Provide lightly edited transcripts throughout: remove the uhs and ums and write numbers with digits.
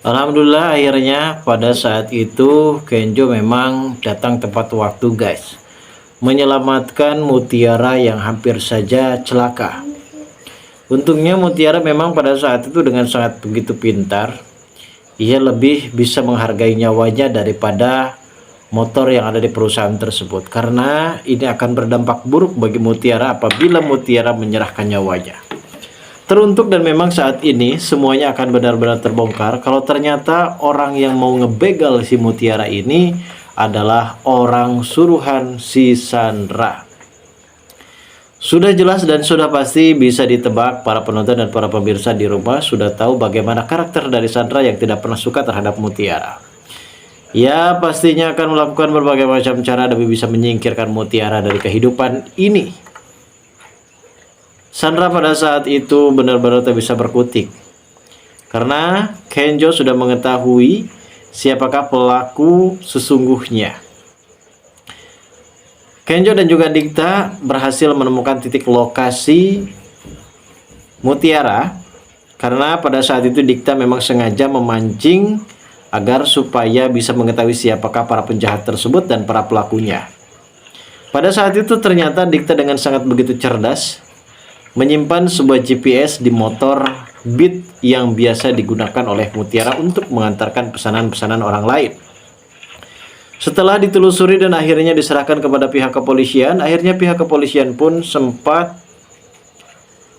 Alhamdulillah akhirnya pada saat itu Kenjo memang datang tepat waktu guys, menyelamatkan Mutiara yang hampir saja celaka. Untungnya Mutiara memang pada saat itu dengan sangat begitu pintar. Ia lebih bisa menghargai nyawanya daripada motor yang ada di perusahaan tersebut, karena ini akan berdampak buruk bagi Mutiara apabila Mutiara menyerahkan nyawanya. Teruntuk dan memang saat ini semuanya akan benar-benar terbongkar kalau ternyata orang yang mau ngebegal si Mutiara ini adalah orang suruhan si Sandra. Sudah jelas dan sudah pasti bisa ditebak, para penonton dan para pemirsa di rumah sudah tahu bagaimana karakter dari Sandra yang tidak pernah suka terhadap Mutiara. Ya pastinya akan melakukan berbagai macam cara demi bisa menyingkirkan Mutiara dari kehidupan ini. Sandra pada saat itu benar-benar tak bisa berkutik, karena Kenjo sudah mengetahui siapakah pelaku sesungguhnya. Kenjo dan juga Dikta berhasil menemukan titik lokasi Mutiara, karena pada saat itu Dikta memang sengaja memancing agar supaya bisa mengetahui siapakah para penjahat tersebut dan para pelakunya. Pada saat itu ternyata Dikta dengan sangat begitu cerdas menyimpan sebuah GPS di motor Beat yang biasa digunakan oleh Mutiara untuk mengantarkan pesanan-pesanan orang lain. Setelah ditelusuri dan akhirnya diserahkan kepada pihak kepolisian, akhirnya pihak kepolisian pun sempat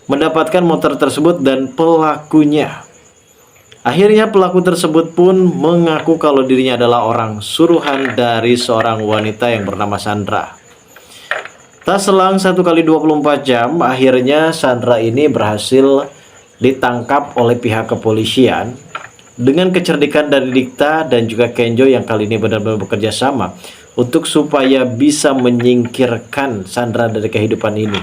mendapatkan motor tersebut dan pelakunya. Akhirnya pelaku tersebut pun mengaku kalau dirinya adalah orang suruhan dari seorang wanita yang bernama Sandra. Tak selang 1x24 jam, akhirnya Sandra ini berhasil ditangkap oleh pihak kepolisian dengan kecerdikan dari Dikta dan juga Kenjo yang kali ini benar-benar bekerja sama untuk supaya bisa menyingkirkan Sandra dari kehidupan ini.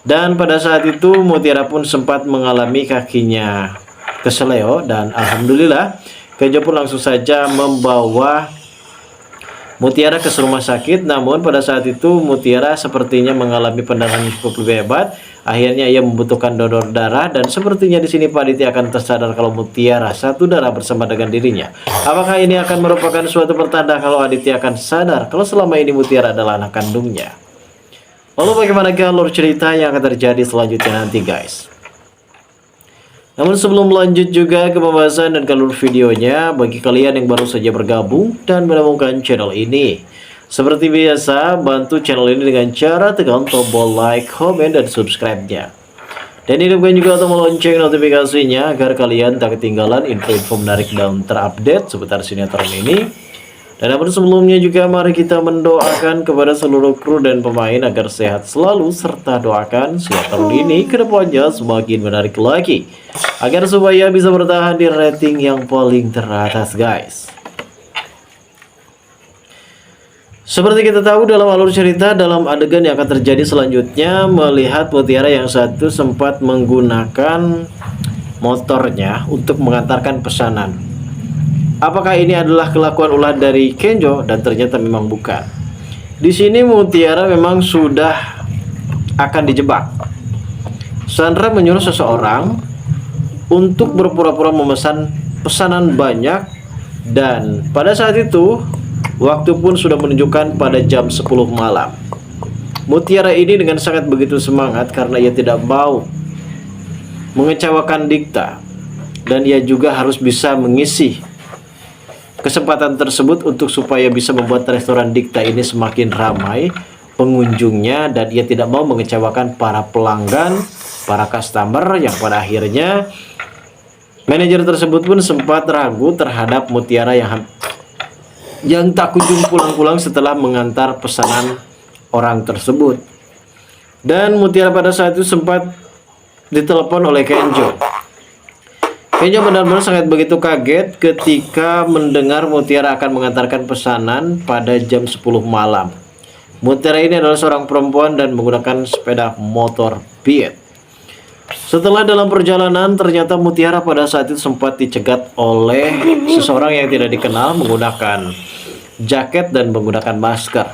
Dan pada saat itu Mutiara pun sempat mengalami kakinya keseleo dan alhamdulillah Kenjo pun langsung saja membawa Mutiara ke rumah sakit. Namun pada saat itu Mutiara sepertinya mengalami pendarahan yang cukup hebat. Akhirnya ia membutuhkan donor darah dan sepertinya di sini Pak Aditya akan tersadar kalau Mutiara satu darah bersama dengan dirinya. Apakah ini akan merupakan suatu pertanda kalau Aditya akan sadar kalau selama ini Mutiara adalah anak kandungnya? Lalu bagaimana alur cerita yang akan terjadi selanjutnya nanti guys? Namun sebelum lanjut juga ke pembahasan dan alur videonya, bagi kalian yang baru saja bergabung dan menemukan channel ini, seperti biasa bantu channel ini dengan cara tekan tombol like, komen, dan subscribe-nya. Dan hidupkan juga tombol lonceng notifikasinya agar kalian tak ketinggalan info-info menarik dan terupdate seputar sinetron ini. Dan namun sebelumnya juga mari kita mendoakan kepada seluruh kru dan pemain agar sehat selalu, serta doakan sinetron ini ke depannya semakin menarik lagi, agar supaya bisa bertahan di rating yang paling teratas guys. Seperti kita tahu dalam alur cerita, dalam adegan yang akan terjadi selanjutnya, melihat Mutiara yang satu sempat menggunakan motornya untuk mengantarkan pesanan. Apakah ini adalah kelakuan ulah dari Kenjo? Dan ternyata memang bukan. Di sini Mutiara memang sudah akan dijebak. Sandra menyuruh seseorang untuk berpura-pura memesan pesanan banyak, dan pada saat itu waktu pun sudah menunjukkan pada jam 10 malam. Mutiara ini dengan sangat begitu semangat karena ia tidak mau mengecewakan Dikta, dan ia juga harus bisa mengisi kesempatan tersebut untuk supaya bisa membuat restoran Dikta ini semakin ramai pengunjungnya, dan ia tidak mau mengecewakan para pelanggan, para customer, yang pada akhirnya manajer tersebut pun sempat ragu terhadap Mutiara yang tak kunjung pulang-pulang setelah mengantar pesanan orang tersebut. Dan Mutiara pada saat itu sempat ditelepon oleh Kenjo. Kenjo benar-benar sangat begitu kaget ketika mendengar Mutiara akan mengantarkan pesanan pada jam 10 malam. Mutiara ini adalah seorang perempuan dan menggunakan sepeda motor Beat. Setelah dalam perjalanan, ternyata Mutiara pada saat itu sempat dicegat oleh seseorang yang tidak dikenal menggunakan jaket dan menggunakan masker.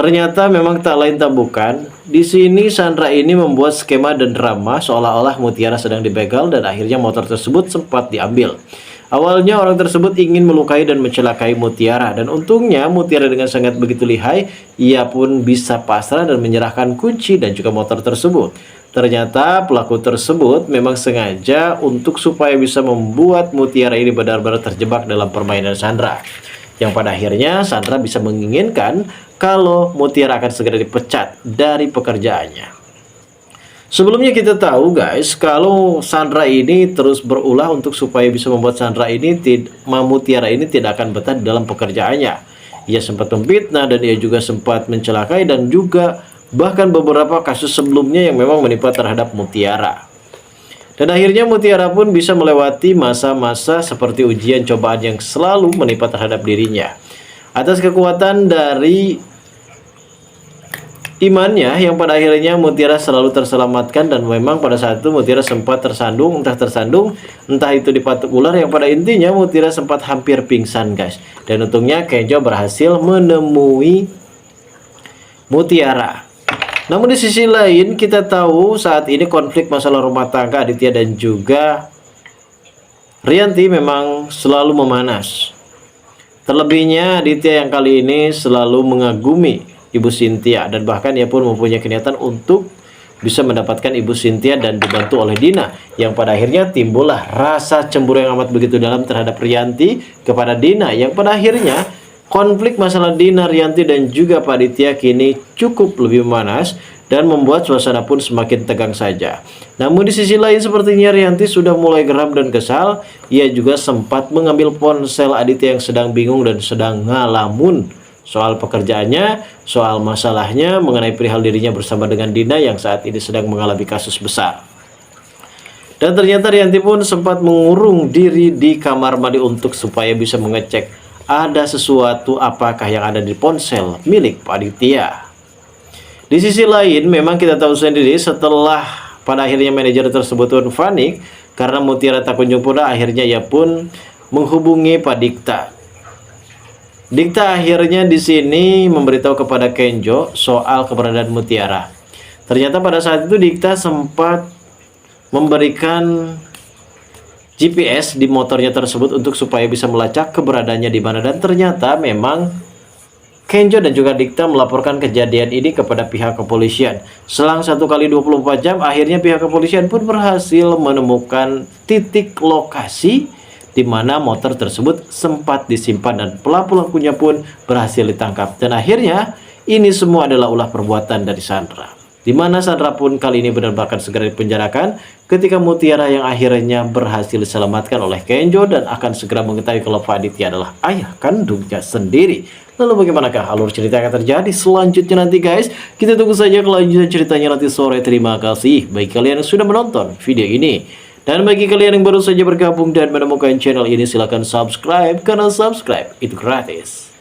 Ternyata memang tak lain tak bukan. Di sini Sandra ini membuat skema dan drama seolah-olah Mutiara sedang dibegal dan akhirnya motor tersebut sempat diambil. Awalnya orang tersebut ingin melukai dan mencelakai Mutiara dan untungnya Mutiara dengan sangat begitu lihai, ia pun bisa pasrah dan menyerahkan kunci dan juga motor tersebut. Ternyata pelaku tersebut memang sengaja untuk supaya bisa membuat Mutiara ini benar-benar terjebak dalam permainan Sandra. Yang pada akhirnya Sandra bisa menginginkan kalau Mutiara akan segera dipecat dari pekerjaannya. Sebelumnya kita tahu guys, kalau Sandra ini terus berulah untuk supaya bisa membuat Mutiara ini tidak akan betah di dalam pekerjaannya. Ia sempat memfitnah dan ia juga sempat mencelakai dan juga bahkan beberapa kasus sebelumnya yang memang menimpa terhadap Mutiara. Dan akhirnya Mutiara pun bisa melewati masa-masa seperti ujian cobaan yang selalu menimpa terhadap dirinya. Atas kekuatan dari imannya yang pada akhirnya Mutiara selalu terselamatkan dan memang pada saat itu Mutiara sempat tersandung, entah itu dipatuk ular yang pada intinya Mutiara sempat hampir pingsan guys. Dan untungnya Kenjo berhasil menemui Mutiara. Namun di sisi lain kita tahu saat ini konflik masalah rumah tangga Aditya dan juga Rianti memang selalu memanas. Terlebihnya Aditya yang kali ini selalu mengagumi Ibu Cynthia dan bahkan ia pun mempunyai niatan untuk bisa mendapatkan Ibu Cynthia dan dibantu oleh Dina, yang pada akhirnya timbullah rasa cemburu yang amat begitu dalam terhadap Rianti kepada Dina, yang pada akhirnya konflik masalah Dina, Rianti dan juga Pak Aditya kini cukup lebih memanas dan membuat suasana pun semakin tegang saja. Namun di sisi lain sepertinya Rianti sudah mulai geram dan kesal. Ia juga sempat mengambil ponsel Aditya yang sedang bingung dan sedang ngalamun soal pekerjaannya, soal masalahnya mengenai perihal dirinya bersama dengan Dina yang saat ini sedang mengalami kasus besar. Dan ternyata Rianti pun sempat mengurung diri di kamar mandi untuk supaya bisa mengecek ada sesuatu apakah yang ada di ponsel milik Pak Aditya. Di sisi lain memang kita tahu sendiri setelah pada akhirnya manajer tersebut pun panik karena Mutiara tak kunjung pulang, akhirnya ia pun menghubungi Pak Dikta. Dikta akhirnya di sini memberitahu kepada Kenjo soal keberadaan Mutiara. Ternyata pada saat itu Dikta sempat memberikan GPS di motornya tersebut untuk supaya bisa melacak keberadaannya di mana, dan ternyata memang Kenjo dan juga Dikta melaporkan kejadian ini kepada pihak kepolisian. Selang 1 kali 24 jam akhirnya pihak kepolisian pun berhasil menemukan titik lokasi di mana motor tersebut sempat disimpan dan pelakunya pun berhasil ditangkap. Dan akhirnya ini semua adalah ulah perbuatan dari Sandra, di mana Sandra pun kali ini benar-benar akan segera dipenjarakan ketika Mutiara yang akhirnya berhasil diselamatkan oleh Kenjo dan akan segera mengetahui kalau Pak Aditya adalah ayah kandungnya sendiri. Lalu bagaimanakah alur cerita yang akan terjadi selanjutnya nanti guys? Kita tunggu saja kelanjutan ceritanya nanti sore. Terima kasih bagi kalian yang sudah menonton video ini. Dan bagi kalian yang baru saja bergabung dan menemukan channel ini, silahkan subscribe karena subscribe itu gratis.